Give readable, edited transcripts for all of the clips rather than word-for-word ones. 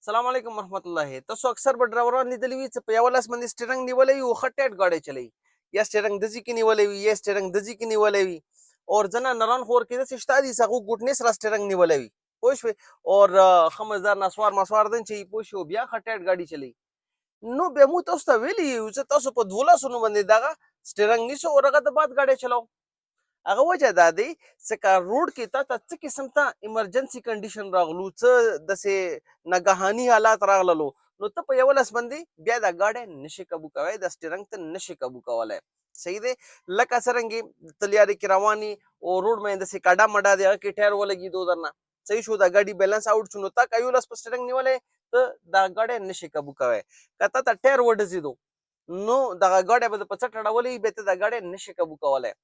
सलाम अलैकुम रहमतुल्लाह। तसो अक्सर ब ड्राइवरान लिदली वी च पयावलास मंदी स्टीयरिंग निवले वी खट्टेट गाड़ी चलाई या स्टीयरिंग दजी की निवले वी या स्टीयरिंग दजी की निवले वी और जना नरान खोर के दस इश्तादी सागु गुटने सरा स्टीयरिंग निवले वी पोश वे और खमजदार नसवार मसवार दिन ची पोश बिया खट्टेट गाड़ी चलाई नो बेमू तोस्ता वेली उसे तसो प दुला सुनु मंदी दागा स्टीयरिंग निसो और अगा द बात गाड़ी चलाओ هغه وجه دا دی ځکه روډ کې تا ته څه قسم ته ایمرجنسي کنډیشن راغلو څه داسې ناګهاني حالات راغللو نو ته په یو لاس باندې بیا دا ګاډی نشي قابو کوی دا سټیرنګ ته نشي قابو کولی صحیح دی لکه څرنګې تلیارې کې رواني او روډ باندې داسې کاډا مډا دی هغه کې ټایر ولګېدو درنه صحیح شو دا ګاډي بیلنس آوټ شو نو تا که یو لاس په سټیرنګ نیولی ته دا ګاډی نشي قابو کوی که تا ته ټایر وډزېدو نو دغه ګاډی به د په څټ اړولی بیا ته دا ګاډی نشي قابو کولی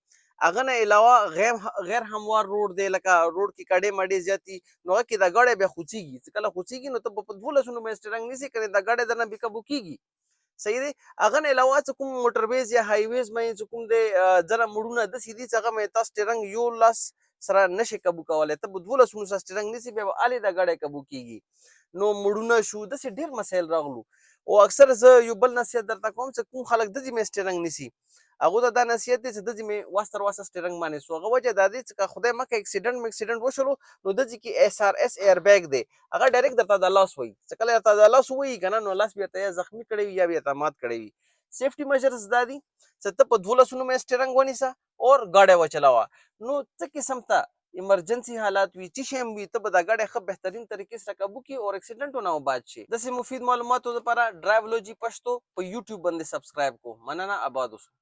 هغه نه علاوه غیر هموار روډ دی لکه روډ کې کډې مډې زیاتي نو هغه کې دا ګاډی بیا خوځېږي چې کله خوځېږي نو ته به په 12 باندې سټیرنګ نیسې کنې دا ګاډی درنه بې قابو کېږي صحیح دی هغه نه علاوه چې کوم موټرویز یا هایویز باندې چې کوم دی ځنه موډونه داسې دي چې هغه باندې تا سټیرنګ یو لاس سره نشي قابو کولی ته به 12 سره سټیرنګ نیسې بیا به هلې دا ګاډی قابو کېږي نو موډونه شو داسې ډېر مسایل راغلو او اکثر زه یو بل نصیحت درته کوم چې کوم خلک داسې مې سټیرنګ نیسي هغه ته دا نصیحت دی چې دځې مې واسطر واسطه سټیرنګ باندې سو هغه وجه دا دی چې که خدای مکه اکسیډنټ وشلو نو دځې کې اس ار اس ایر بیگ دی هغه ډایرکټ درته د لاس وایي چې کله درته د لاس وایي که نه نو لاس بیا ته یا زخمي کړی وي یا بیا ته مات کړی وي سیفټي میجرز دا دي چې ته په 12 باندې سټیرنګ ونیسه اور ګاډی وچلاوه نو څه قسم ته ایمرجنسی حالات وي چې شی هم وي ته به دا ګاډی ښه بهترین طریقې سره قابو کړي او اکسیډنټونه هم باد شي داسې مفید معلوماتو لپاره ډرایولوجي پښتو په یوټیوب باندې سبسکرایب کو مننه آباد اوسه